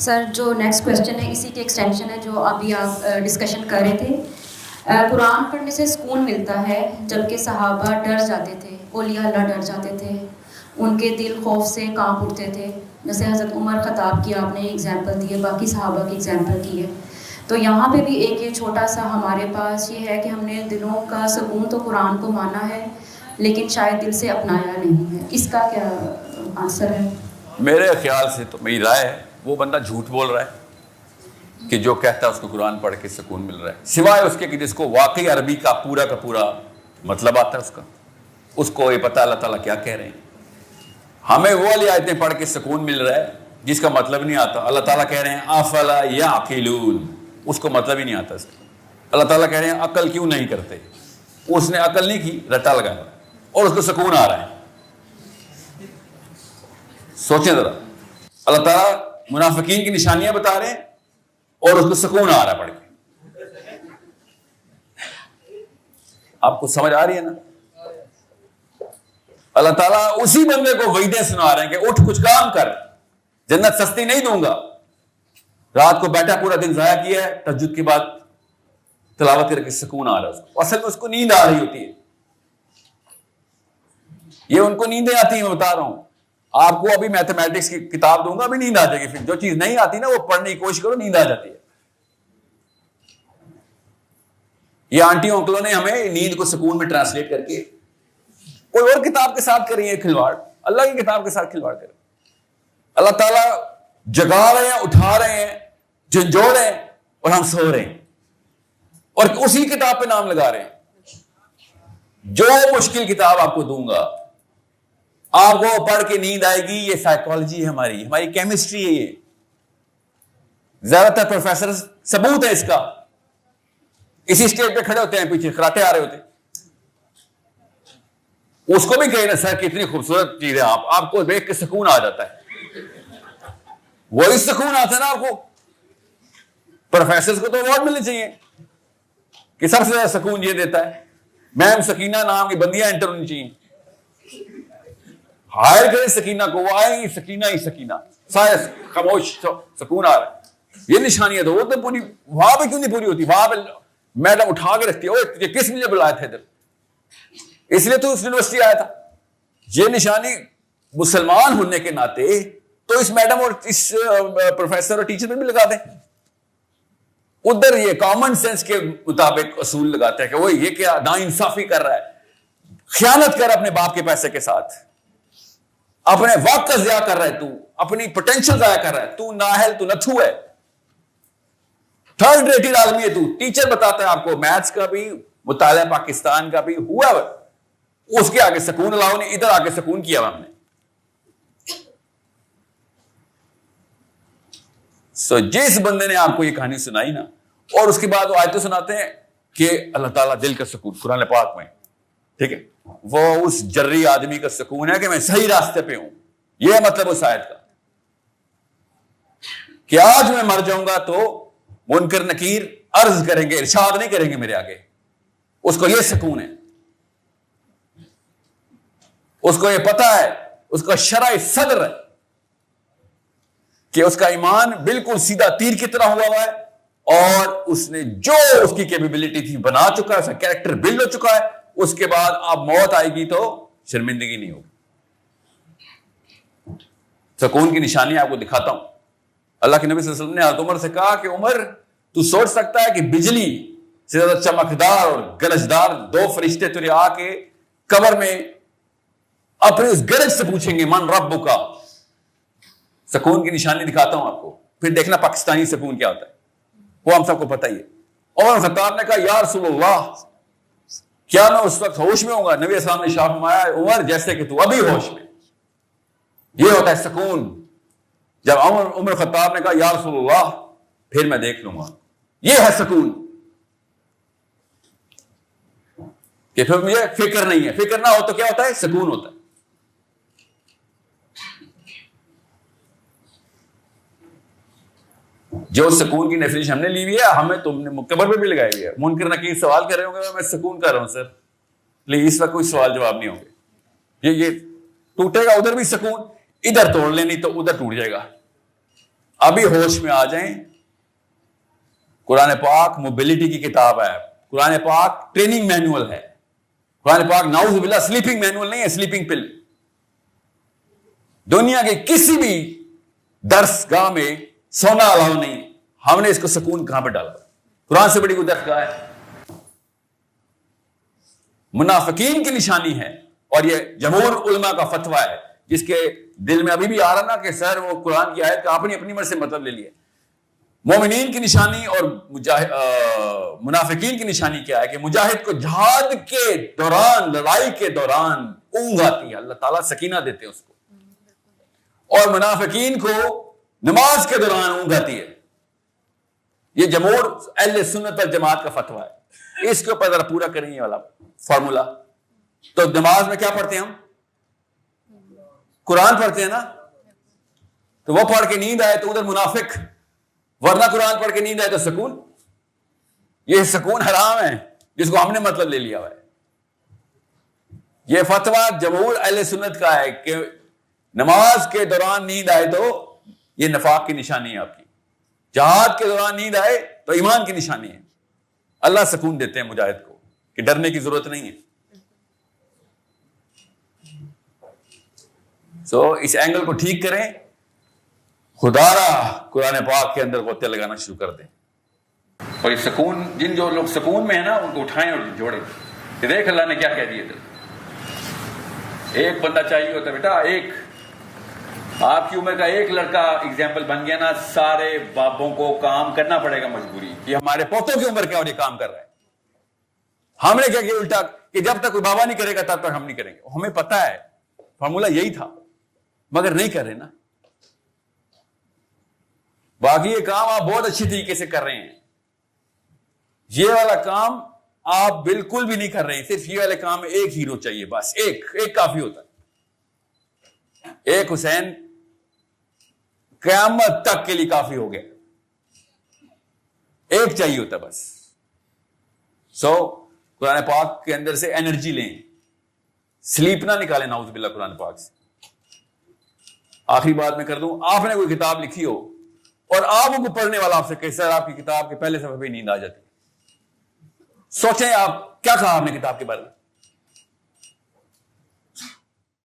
سر جو next question ہے اسی کے ایکسٹینشن ہے جو ابھی آپ ڈسکشن کر رہے تھے. قرآن پڑھنے سے سکون ملتا ہے جبکہ صحابہ ڈر جاتے تھے, اولیاء اللہ ڈر جاتے تھے, ان کے دل خوف سے کانپ اٹھتے تھے. جیسے حضرت عمر خطاب کی آپ نے ایگزامپل دی ہے, باقی صحابہ کی ایگزامپل کی ہے. تو یہاں پہ بھی ایک یہ چھوٹا سا ہمارے پاس یہ ہے کہ ہم نے دلوں کا سکون تو قرآن کو مانا ہے لیکن شاید دل سے اپنایا نہیں ہے. اس کا کیا آنسر ہے؟ میرے خیال سے تو میری رائے ہے وہ بندہ جھوٹ بول رہا ہے کہ جو کہتا ہے اس کو قرآن پڑھ کے سکون مل رہا ہے, سوائے اس کے کہ جس کو واقعی عربی کا پورا مطلب آتا ہے, اس کو یہ پتہ اللہ تعالیٰ کیا کہہ رہے ہیں. ہمیں وہ والی آیتیں پڑھ کے سکون مل رہا ہے جس کا مطلب نہیں آتا. اللہ تعالیٰ کہہ رہے ہیں افلا یعقلون, اس کو مطلب ہی نہیں آتا اس کا. اللہ تعالیٰ کہہ رہے ہیں عقل کیوں نہیں کرتے, اس نے عقل نہیں کی, رٹا لگایا اور اس کو سکون آ رہا ہے. سوچیں ذرا, اللہ تعالیٰ منافقین کی نشانیاں بتا رہے ہیں اور اس کو سکون آ رہا ہے پڑھ کے. آپ کو سمجھ آ رہی ہے نا؟ اللہ تعالیٰ اسی بندے کو وعیدیں سنا رہے ہیں کہ اٹھ کچھ کام کر, جنت سستی نہیں دوں گا. رات کو بیٹھا پورا دن ضائع کیا ہے, تہجد کے بعد تلاوت کر کے سکون آ رہا ہے اس کو. اصل میں اس کو نیند آ رہی ہوتی ہے. یہ ان کو نیندیں آتی ہیں, میں بتا رہا ہوں. آپ کو ابھی میتھمیٹکس کی کتاب دوں گا, ابھی نیند آ جائے گی. پھر جو چیز نہیں آتی نا وہ پڑھنے کی کوشش کرو, نیند آ جاتی ہے. یہ آنٹی انکلوں نے ہمیں نیند کو سکون میں ٹرانسلیٹ کر کے کوئی اور کتاب کے ساتھ کر رہی ہے کھلواڑ, اللہ کی کتاب کے ساتھ کھلواڑ کر. اللہ تعالیٰ جگا رہے ہیں, اٹھا رہے ہیں, جھنجھوڑ رہے ہیں اور ہم سو رہے ہیں اور اسی کتاب پہ نام لگا رہے ہیں. جو مشکل کتاب آپ کو دوں گا آپ کو پڑھ کے نیند آئے گی. یہ سائیکالوجی ہے ہماری کیمسٹری ہے. یہ زیادہ تر پروفیسر ثبوت ہے اس کا. اسی اسٹیج پہ کھڑے ہوتے ہیں, پیچھے کراٹے آ رہے ہوتے ہیں. اس کو بھی کہیں نا سر کتنی خوبصورت چیز ہے, آپ کو دیکھ کے سکون آ جاتا ہے. وہی سکون آتا ہے نا آپ کو. پروفیسر کو تو اوارڈ ملنے چاہیے کہ سب سے زیادہ سکون یہ دیتا ہے. میم سکینہ نام کی بندیاں انٹر ہونی چاہیے. ہائر کریں سکینہ کو, وہ آئے گی سکینہ ہی سکینہ, سارے خاموش, سکون آ رہا ہے. یہ نشانیاں تو وہ تو پوری وہاں پہ کیوں نہیں پوری ہوتی؟ وہاں پہ میڈم اٹھا کے رکھتی ہے, کس نے بلایا تھا ادھر, اس لیے تو اس یونیورسٹی آیا تھا. یہ نشانی مسلمان ہونے کے ناطے تو اس میڈم اور اس پروفیسر اور ٹیچر میں بھی لگا دیں. ادھر یہ کامن سینس کے مطابق اصول لگاتے ہیں کہ وہ یہ کیا ناانصافی کر رہا ہے, خیانت کر اپنے باپ کے پیسے کے ساتھ, اپنے وقت کا ضیاع کر رہا ہے, تو اپنی پوٹینشل ضائع کر رہا ہے, تو نااہل, تو نتھو ہے, تھرڈ ریٹڈ آدمی ہے تو. ٹیچر بتاتا ہے آپ کو میتھس کا بھی مطالعہ پاکستان کا بھی ہوا, اس کے آگے سکون الاؤ نے, ادھر آگے سکون کیا ہم نے. سو جس بندے نے آپ کو یہ کہانی سنائی نا اور اس کے بعد وہ آیتیں سناتے ہیں کہ اللہ تعالیٰ دل کا سکون قرآن پاک میں, ٹھیک ہے, وہ اس جری آدمی کا سکون ہے کہ میں صحیح راستے پہ ہوں. یہ مطلب اس آیت کا کہ آج میں مر جاؤں گا تو منکر نکیر عرض کریں گے, ارشاد نہیں کریں گے میرے آگے. اس کو یہ سکون ہے, اس کو یہ پتا ہے, اس کا شرع صدر ہے کہ اس کا ایمان بالکل سیدھا تیر کی طرح ہوا ہے اور اس نے جو اس کی کیپیبلٹی تھی بنا چکا ہے, اس کا کیریکٹر بلڈ ہو چکا ہے. اس کے بعد اب موت آئے گی تو شرمندگی نہیں ہوگی. سکون کی نشانی آپ کو دکھاتا ہوں. اللہ کے نبی صلی اللہ علیہ وسلم نے حضرت عمر سے کہا کہ عمر تو سوچ سکتا ہے کہ بجلی سے زیادہ چمکدار اور گرجدار دو فرشتے تجھے آ کے قبر میں اپنے اس گرج سے پوچھیں گے من ربک. سکون کی نشانی دکھاتا ہوں آپ کو, پھر دیکھنا پاکستانی سکون کیا ہوتا ہے, وہ ہم سب کو پتہ ہی ہے. عمر خطاب نے کہا یا رسول اللہ کیا میں اس وقت ہوش میں ہوں گا؟ نبی اسلام نے ارشاد فرمایا عمر جیسے کہ تو ابھی ہوش میں. یہ ہوتا ہے سکون. جب عمر خطاب نے کہا یا رسول اللہ پھر میں دیکھ لوں گا, یہ ہے سکون کہ پھر مجھے فکر نہیں ہے. فکر نہ ہو تو کیا ہوتا ہے؟ سکون ہوتا ہے. جو سکون کی ڈیفینیشن ہم نے لی ہوئی ہے, ہمیں تم نے قبر پہ بھی لگائی ہوئی ہے. منکر نکیر سوال کر رہے ہوں گے, میں سکون کر رہا ہوں سر پلیز, اس وقت کوئی سوال جواب نہیں ہوں گے. یہ ٹوٹے گا ادھر بھی سکون, ادھر توڑ لینی تو ادھر ٹوٹ جائے گا. ابھی ہوش میں آ جائیں. قرآن پاک موبلٹی کی کتاب ہے, قرآن پاک ٹریننگ مینول ہے, قرآن پاک نعوذ باللہ سلیپنگ مینول نہیں ہے, سلیپنگ پل. دنیا کے کسی بھی درس گاہ میں سونا الاؤ نہیں. ہم نے اس کو سکون کہاں پہ ڈالا؟ قرآن سے بڑی کوئی درس گاہ ہے؟ منافقین کی نشانی ہے, اور یہ جمہور علماء کا فتویٰ ہے, جس کے دل میں ابھی بھی آ رہا نا کہ سر وہ قرآن کی آیت کا آپ نے اپنی مرضی سے مطلب لے لیا. مومنین کی نشانی اور منافقین کی نشانی کیا ہے کہ مجاہد کو جہاد کے دوران, لڑائی کے دوران اونگ آتی ہے, اللہ تعالیٰ سکینہ دیتے ہیں اس کو, اور منافقین کو نماز کے دوران اونگ آتی ہے. یہ جمہور اہل سنت والجماعت کا فتویٰ ہے. اس کے اوپر ذرا پورا کریں یہ والا فارمولا. تو نماز میں کیا پڑھتے ہیں ہم؟ قرآن پڑھتے ہیں نا. تو وہ پڑھ کے نیند آئے تو ادھر منافق, ورنہ قرآن پڑھ کے نیند آئے تو سکون. یہ سکون حرام ہے جس کو ہم نے مطلب لے لیا ہوا ہے. یہ فتویٰ جمہور اہل سنت کا ہے کہ نماز کے دوران نیند آئے تو یہ نفاق کی نشانی ہے آپ کی. جہاد کے دوران نیند آئے تو ایمان کی نشانی ہے. اللہ سکون دیتے ہیں مجاہد کو کہ ڈرنے کی ضرورت نہیں ہے. اس اینگل کو ٹھیک کریں, خدا را قرآن پاک کے اندر غوطے لگانا شروع کر دیں. اور یہ سکون, جو لوگ سکون میں ہیں نا, ان کو اٹھائیں اور جوڑیں. دیکھ اللہ نے کیا کہہ دیا تھا. ایک بندہ چاہیے ہوتا بیٹا, ایک آپ کی عمر کا ایک لڑکا ایگزامپل بن گیا نا, سارے باپوں کو کام کرنا پڑے گا مجبوری. یہ ہمارے پوتوں کی عمر کیا اور یہ کام کر رہا ہے. ہم نے کیا کیا الٹا کہ جب تک کوئی بابا نہیں کرے گا تب تک ہم نہیں کریں گے. ہمیں پتا ہے فارمولا یہی تھا, مگر نہیں کر رہے نا. باقی یہ کام آپ بہت اچھی طریقے سے کر رہے ہیں. یہ والا کام آپ بالکل بھی نہیں کر رہے ہیں. صرف یہ والے کام میں ایک ہیرو چاہیے, بس ایک کافی ہوتا ہے. ایک حسین قیامت تک کے لیے کافی ہو گیا. ایک چاہیے ہوتا بس. قرآن پاک کے اندر سے انرجی لیں, سلیپ نہ نکالیں نعوذ باللہ قرآن پاک سے. آخری بات میں کر دوں, آپ نے کوئی کتاب لکھی ہو اور آپ کو پڑھنے والا آپ سے کہ سر آپ کی کتاب کے پہلے صفحے پہ نیند آ جاتی, سوچیں آپ کیا کہا آپ نے کتاب کے بارے میں.